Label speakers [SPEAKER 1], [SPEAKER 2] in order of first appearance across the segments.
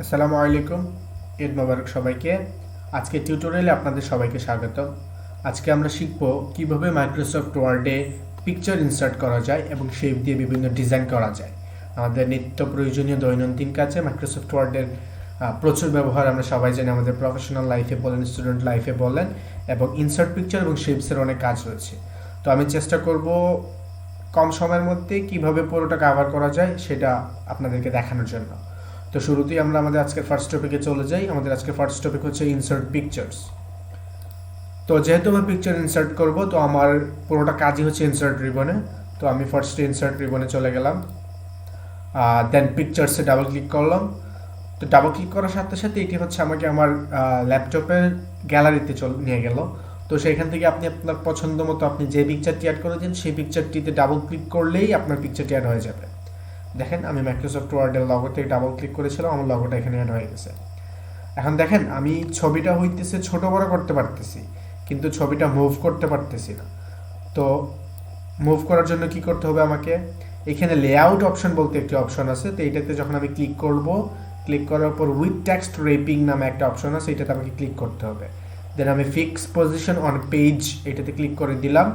[SPEAKER 1] আসসালামু আলাইকুম, ঈদ মোবারক সবাইকে। আজকে টিউটোরিয়ালে আপনাদের সবাইকে স্বাগত। আজকে আমরা শিখব কিভাবে মাইক্রোসফট ওয়ার্ডে পিকচার ইনসার্ট করা যায় এবং শেপ দিয়ে বিভিন্ন ডিজাইন করা যায়। আমাদের নিত্য প্রয়োজনীয় দৈনন্দিন কাজে মাইক্রোসফট ওয়ার্ডের প্রচুর ব্যবহার আমরা সবাই জানি, আমাদের প্রফেশনাল লাইফে বলেন, স্টুডেন্ট লাইফে বলেন, এবং ইনসার্ট পিকচার এবং শেপসের অনেক কাজ রয়েছে। তো আমি চেষ্টা করব কম সময়ের মধ্যে কিভাবে পুরোটা কভার করা যায় সেটা আপনাদেরকে দেখানোর জন্য। তো শুরুতেই আমরা আমাদের আজকের ফার্স্ট টপিকে চলে যাই। আমাদের আজকের ফার্স্ট টপিক হচ্ছে ইনসার্ট পিকচার্স। তো যেহেতু আমি পিকচার ইনসার্ট করব, তো আমার পুরোটা কাজই হচ্ছে ইনসার্ট রিবনে। তো আমি ফার্স্টে ইনসার্ট রিবনে চলে গেলাম, দেন পিকচার্সে ডাবল ক্লিক করলাম। তো ডাবল ক্লিক করার সাথে সাথে এটি হচ্ছে আমাকে আমার ল্যাপটপের গ্যালারিতে নিয়ে গেল। তো সেইখান থেকে আপনি আপনার পছন্দ মতো আপনি যে পিকচারটি অ্যাড করেছেন সেই পিকচারটিতে ডাবল ক্লিক করলেই আপনার পিকচারটি অ্যাড হয়ে যাবে। দেখেন, আমি মাইক্রোসফট ওয়ার্ডের লগোতে ডাবল ক্লিক করেছিলাম, আমার লগোটা এখানে অ্যাড হয়ে গেছে। এখন দেখেন, আমি ছবিটা হইতেছে ছোট বড় করতে পারতেছি, কিন্তু ছবিটা মুভ করতে পারতেছি না। তো মুভ করার জন্য কি করতে হবে আমাকে? এখানে লেআউট অপশন বলতে একটি অপশন আছে। তো এইটাতে যখন আমি ক্লিক করব, ক্লিক করার পর উইথ টেক্সট রেপিং নামে একটা অপশন আছে, এটাতে আমাকে ক্লিক করতে হবে। দেন আমি ফিক্স পজিশন অন পেজ এটাতে ক্লিক করে দিলাম।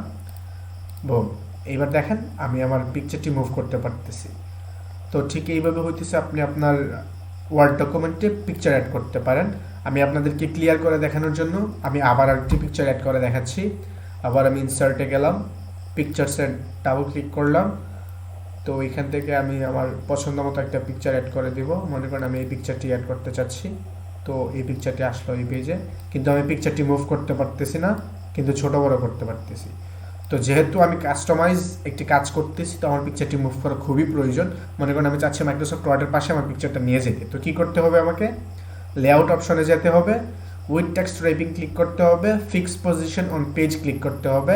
[SPEAKER 1] বুম, এইবার দেখেন আমি আমার পিকচারটি মুভ করতে পারতেছি। তো ঠিক এইভাবে হইতেছে আপনি আপনার ওয়ার্ড ডকুমেন্টে পিকচার অ্যাড করতে পারেন। আমি আপনাদেরকে ক্লিয়ার করে দেখানোর জন্য আমি আবার একটি পিকচার অ্যাড করে দেখাচ্ছি। আবার আমি ইনসার্টে গেলাম, পিকচারসে ডাবল ক্লিক করলাম। তো এখান থেকে আমি আমার পছন্দ মতো একটা পিকচার অ্যাড করে দিব। মনে করেন আমি এই পিকচারটি অ্যাড করতে চাচ্ছি। তো এই পিকচারটি আসলো এই পেজে, কিন্তু আমি পিকচারটি মুভ করতে পারতেছি না, কিন্তু ছোট বড় করতে পারতেছি। তো যেহেতু আমি কাস্টমাইজ একটি কাজ করতেছি, তো আমার পিকচারটি মুভ করা খুবই প্রয়োজন। মনে করেন আমি চাচ্ছি মাইক্রোসফট ওয়ার্ডের পাশে আমার পিকচারটা নিয়ে যেতে। তো কি করতে হবে? আমাকে লেআউট অপশনে যেতে হবে, উইথ টেক্সট রেপিং ক্লিক করতে হবে, fix position on page click করতে হবে,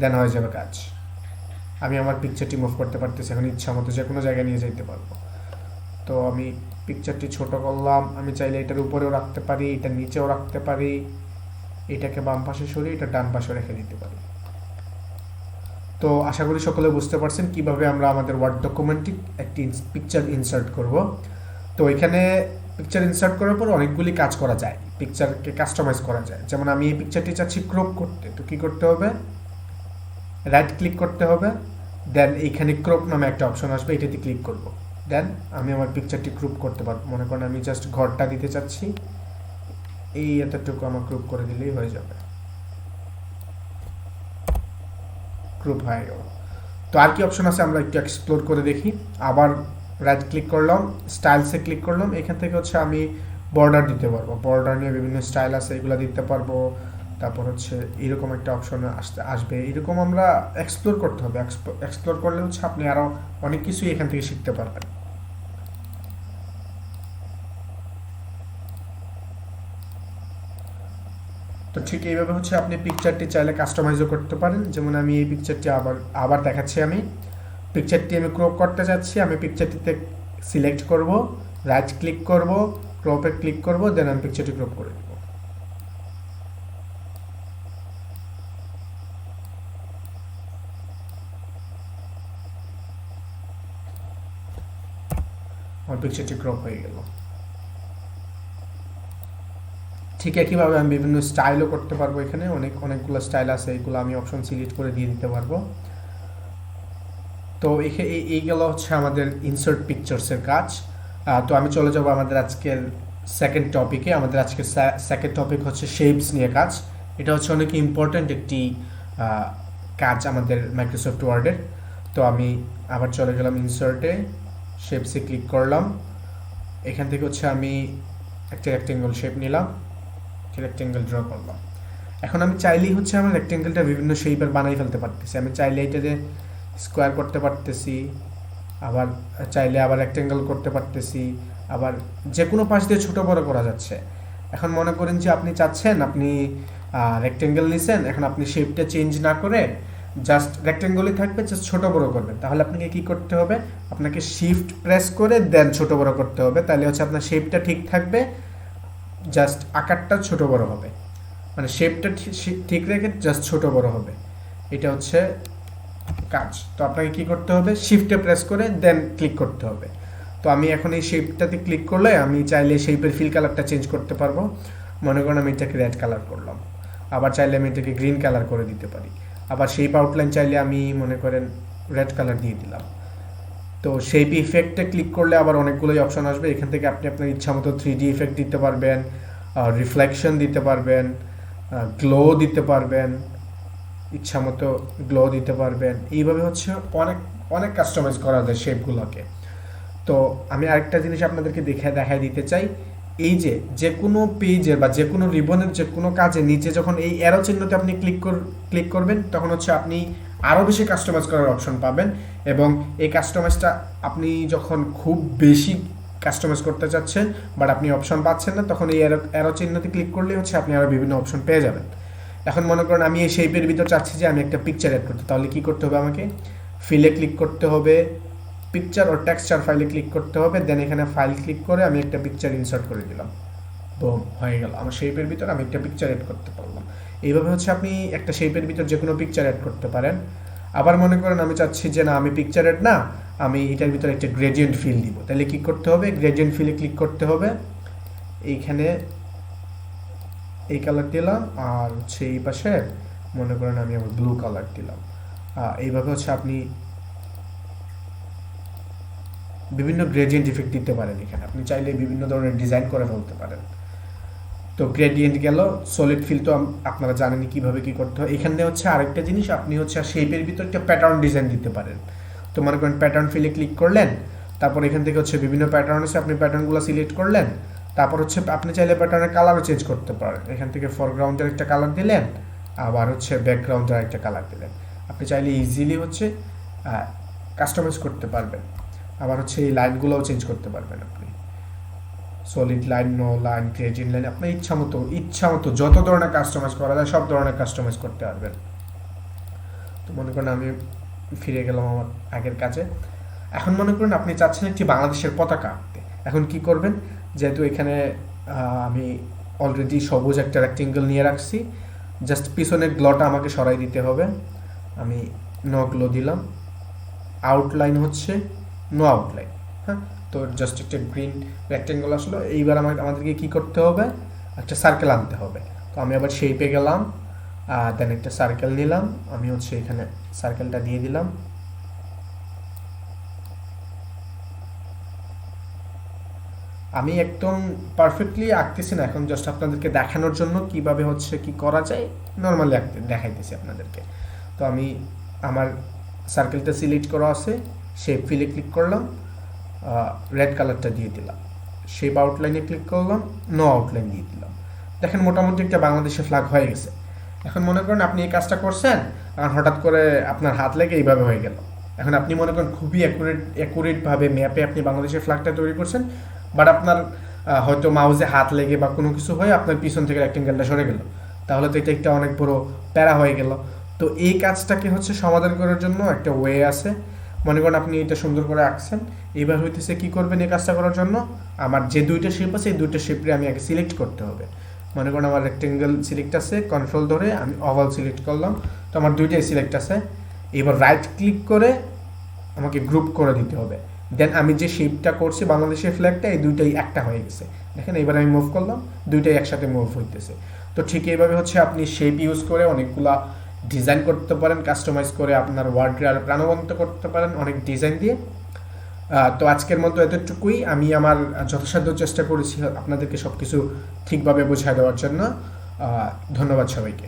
[SPEAKER 1] দেন হয়ে যাবে কাজ। আমি আমার পিকচারটি মুভ করতে পারতেছি, এখন ইচ্ছা মতো যে কোনো জায়গায় নিয়ে যেতে পারবো। তো আমি পিকচারটি ছোট করলাম। আমি চাইলে এটার উপরেও রাখতে পারি, এটার নিচেও রাখতে পারি, এটাকে বাম পাশে সরিয়ে এটা ডান পাশে রেখে দিতে পারি। তো আশা করি সকলে বুঝতে পারছেন কিভাবে আমরা আমাদের ওয়ার্ড ডকুমেন্টে একটি পিকচার ইনসার্ট করব। তো এখানে পিকচার ইনসার্ট করার পর অনেকগুলি কাজ করা যায়, পিকচারকে কাস্টমাইজ করা যায়। যেমন আমি এই পিকচারটি চাচ্ছি ক্রপ করতে, তো কি করতে হবে? রাইট ক্লিক করতে হবে, দেন এইখানে ক্রপ নামে একটা অপশন আসবে, এটাতে ক্লিক করব। দেন আমি আমার পিকচারটি ক্রপ করতে পারবো। মনে করেন আমি জাস্ট ঘরটা দিতে চাচ্ছি, এই এতটুকু আমার ক্রপ করে দিলেই হয়ে যাবে। গ্রুপ হয়ে গেল। তো আর কি অপশন আছে আমরা একটু এক্সপ্লোর করে দেখি। আবার রাইট ক্লিক করলাম, স্টাইলসে ক্লিক করলাম। এখান থেকে হচ্ছে আমি বর্ডার দিতে পারবো। বর্ডার নিয়ে বিভিন্ন স্টাইল আছে, এগুলো দিতে পারবো। তারপর হচ্ছে এরকম একটা অপশন আসবে। এরকম আমরা এক্সপ্লোর করতে হবে। এক্সপ্লোর করলে হচ্ছে আপনি আরও অনেক কিছুই এখান থেকে শিখতে পারবেন। তো ঠিক এইভাবে হচ্ছে আপনি পিকচারটি চাইলে কাস্টমাইজও করতে পারেন। যেমন আমি এই পিকচারটি আবার দেখাচ্ছি। আমি পিকচারটি আমি ক্রপ করতে যাচ্ছি। আমি পিকচারটিতে সিলেক্ট করব, রাইট ক্লিক করব, ক্রপে ক্লিক করব, দেন আমি পিকচারটি ক্রপ করে দেব। আমার পিকচারটি ক্রপ হয়ে গেল। ঠিক একইভাবে আমি বিভিন্ন স্টাইলও করতে পারবো। এখানে অনেকগুলো স্টাইল আছে, এইগুলো আমি অপশন সিলেক্ট করে দিয়ে দিতে পারবো। তো এই গেল হচ্ছে আমাদের ইনসার্ট পিকচার্সের কাজ। তো আমি চলে যাব আমাদের আজকের সেকেন্ড টপিকে। আমাদের আজকের সেকেন্ড টপিক হচ্ছে শেপস নিয়ে কাজ। এটা হচ্ছে অনেক ইম্পর্ট্যান্ট একটি কাজ আমাদের মাইক্রোসফট ওয়ার্ডের। তো আমি আবার চলে গেলাম ইনসার্টে, শেপসে ক্লিক করলাম। এখান থেকে হচ্ছে আমি একটা রেক্টেঙ্গল শেপ নিলাম, রেক্টেঙ্গল ড্র করলাম। এখন আমি চাইলেই হচ্ছে আমার রেক্টেঙ্গেলটা বিভিন্ন শেপের বানাই ফেলতে পারতেছি। আমি চাইলে এটাতে স্কোয়ার করতে পারতেছি, আবার চাইলে আবার রেক্টেঙ্গেল করতে পারতেছি, আবার যে কোনো পাশ দিয়ে ছোটো বড়ো করা যাচ্ছে। এখন মনে করেন যে আপনি চাচ্ছেন আপনি রেক্টেঙ্গেল নিছেন, এখন আপনি শেপটা চেঞ্জ না করে জাস্ট রেক্টেঙ্গলই থাকবে, জাস্ট ছোটো বড়ো করবেন। তাহলে আপনাকে কী করতে হবে? আপনাকে শিফট প্রেস করে দেন ছোটো বড়ো করতে হবে। তাহলে হচ্ছে আপনার শেপটা ঠিক থাকবে, জাস্ট আকারটা ছোটো বড়ো হবে। মানে শেপটা ঠিক রেখে জাস্ট ছোটো বড়ো হবে, এটা হচ্ছে কাজ। তো আপনাকে কি করতে হবে? শিফটে প্রেস করে দেন ক্লিক করতে হবে। তো আমি এখন এই শেপটাতে ক্লিক করলে আমি চাইলে শেপের ফিল কালারটা চেঞ্জ করতে পারবো। মনে করেন আমি এটাকে রেড কালার করলাম, আবার চাইলে আমি এটাকে গ্রিন কালার করে দিতে পারি, আবার শেপ আউটলাইন চাইলে আমি মনে করেন রেড কালার দিয়ে দিলাম। তো শেপ ইফেক্টে ক্লিক করলে আবার অনেকগুলোই অপশন আসবে, এখান থেকে আপনি আপনার ইচ্ছা মতো 3D ইফেক্ট দিতে পারবেন, রিফ্লেকশন দিতে পারবেন, গ্লো দিতে পারবেন, ইচ্ছা মতো গ্লো দিতে পারবেন। এইভাবে হচ্ছে অনেক অনেক কাস্টমাইজ করা যায় শেপগুলোকে। তো আমি আরেকটা জিনিস আপনাদেরকে দেখাই দিতে চাই, এই যে কোনো পেজের বা যে কোনো রিবনের যে কোনো কাজে নিচে যখন এই অ্যারো চিহ্নতে আপনি ক্লিক করবেন তখন হচ্ছে আপনি আরও বেশি কাস্টমাইজ করার অপশন পাবেন। এবং এই কাস্টমাইজটা আপনি যখন খুব বেশি কাস্টমাইজ করতে চাচ্ছেন বাট আপনি অপশন পাচ্ছেন না, তখন এই অ্যারো চিহ্নতে ক্লিক করলেই হচ্ছে আপনি আরও বিভিন্ন অপশন পেয়ে যাবেন। এখন মনে করেন আমি এই শেপের ভিতর চাচ্ছি যে আমি একটা পিকচার অ্যাড করতে, তাহলে কী করতে হবে, আমাকে ফিলে ক্লিক করতে হবে, পিকচার ও টেক্সচার ফাইলে ক্লিক করতে হবে, দেন এখানে ফাইল ক্লিক করে আমি একটা পিকচার ইনসার্ট করে দিলাম, বুম হয়ে গেল। আমার শেপের ভিতর আমি একটা পিকচার অ্যাড করতে পারলাম। এইভাবে হচ্ছে আপনি একটা শেপের ভিতর যে কোনো পিকচার অ্যাড করতে পারেন। আবার মনে করেন আমি চাচ্ছি যে না আমি পিকচার অ্যাড না, আমি এটার ভিতরে একটা গ্রেডিয়েন্ট ফিল দিব, তাহলে কী করতে হবে, গ্রেডিয়েন্ট ফিলে ক্লিক করতে হবে, এইখানে এই কালার দিলাম, আর হচ্ছে এই পাশে মনে করেন আমি আবার ব্লু কালার দিলাম। এইভাবে হচ্ছে আপনি বিভিন্ন গ্রেডিয়েন্ট ইফেক্ট দিতে পারেন। এখানে আপনি চাইলে বিভিন্ন ধরনের ডিজাইন করে ফেলতে পারেন। তো গ্রেডিয়েন্ট গেল, সলিড ফিল তো আপনারা জানেনই কীভাবে কী করতে হয়। এখানে হচ্ছে আরেকটা জিনিস, আপনি হচ্ছে শেপের ভিতর একটা প্যাটার্ন ডিজাইন দিতে পারেন। তো মনে করেন প্যাটার্ন ফিলে ক্লিক করলেন, তারপর এখান থেকে হচ্ছে বিভিন্ন প্যাটার্ন আছে, আপনি প্যাটার্নগুলো সিলেক্ট করলেন, তারপর হচ্ছে আপনি চাইলে প্যাটার্নের কালারও চেঞ্জ করতে পারেন। এখান থেকে ফরগ্রাউন্ডের একটা কালার দিলেন, আবার হচ্ছে ব্যাকগ্রাউন্ডের একটা কালার দিলেন। আপনি চাইলে ইজিলি হচ্ছে কাস্টমাইজ করতে পারবেন। আবার হচ্ছে এই লাইনগুলোও চেঞ্জ করতে পারবেন আপনি, solid line, no line, gradient line, আপনার ইচ্ছা মতো যত ধরনের কাস্টমাইজ করা যায় সব ধরনের কাস্টমাইজ করতে পারবেন। তো মনে করেন আমি ফিরে গেলাম আমার আগের কাজে। এখন মনে করেন আপনি চাচ্ছেন একটি বাংলাদেশের পতাকা আঁকতে। এখন কি করবেন, যেহেতু এখানে আমি অলরেডি সবুজ একটা রেক্টেঙ্গেল নিয়ে রাখছি, জাস্ট পিছনের গ্লোটা আমাকে সরাই দিতে হবে। আমি নো গ্লো দিলাম, আউটলাইন হচ্ছে নো আউটলাইন, হ্যাঁ। তো জাস্ট একটা গ্রিন রেক্টেঙ্গল আসলো। এইবার আমাদেরকে কী করতে হবে, একটা সার্কেল আনতে হবে। তো আমি আবার শেপে গেলাম, দেন একটা সার্কেল নিলাম, আমি হচ্ছে এখানে সার্কেলটা দিয়ে দিলাম। আমি একদম পারফেক্টলি আঁকতেছি না, এখন জাস্ট আপনাদেরকে দেখানোর জন্য কিভাবে হচ্ছে কি করা যায় নর্মালি দেখাইতেছি আপনাদেরকে। তো আমি আমার সার্কেলটা সিলেক্ট করা আছে, শেপ ফিলে ক্লিক করলাম, রেড কালারটা দিয়ে দিলাম, শেপ আউটলাইনে ক্লিক করলাম, নো আউটলাইন দিয়ে দিলাম। দেখেন মোটামুটি একটা বাংলাদেশের ফ্ল্যাগ হয়ে গেছে। এখন মনে করেন আপনি এই কাজটা করছেন, এখন হঠাৎ করে আপনার হাত লেগে এইভাবে হয়ে গেল। এখন আপনি মনে করেন খুবই অ্যাকুরেটভাবে ম্যাপে আপনি বাংলাদেশের ফ্ল্যাগটা তৈরি করছেন, বাট আপনার হয়তো মাউসে হাত লেগে বা কোনো কিছু হয়ে আপনার পিছন থেকে রেক্টেঙ্গেলটা সরে গেল, তাহলে তো এটা একটা অনেক বড় প্যারা হয়ে গেল। তো এই কাজটাকে হচ্ছে সমাধান করার জন্য একটা ওয়ে আছে। মনে করেন আপনি এটা সুন্দর করে আঁকছেন, এবার হইতেছে কি করবেন এই কাজটা করার জন্য, আমার যে দুইটা শেপ আছে এই দুইটা শেপে আমি আগে সিলেক্ট করতে হবে। মনে করেন আমার রেক্টেঙ্গেল সিলেক্ট আছে, কন্ট্রোল ধরে আমি ওভাল সিলেক্ট করলাম, তো আমার দুইটাই সিলেক্ট আছে। এবার রাইট ক্লিক করে আমাকে গ্রুপ করে দিতে হবে, দেন আমি যে শেপটা করছি বাংলাদেশের ফ্ল্যাগটা এই দুইটাই একটা হয়ে গেছে। দেখেন এবার আমি মুভ করলাম, দুইটাই একসাথে মুভ হইতেছে। তো ঠিক এইভাবে হচ্ছে আপনি শেপ ইউজ করে অনেকগুলা ডিজাইন করতে পারেন, কাস্টমাইজ করে আপনার ওয়ার্ডে আরও প্রাণবন্ত করতে পারেন অনেক ডিজাইন দিয়ে। তো আজকের মতো এতটুকুই। আমি আমার যথাসাধ্য চেষ্টা করেছি আপনাদেরকে সব কিছু ঠিকভাবে বোঝায় দেওয়ার জন্য। ধন্যবাদ সবাইকে।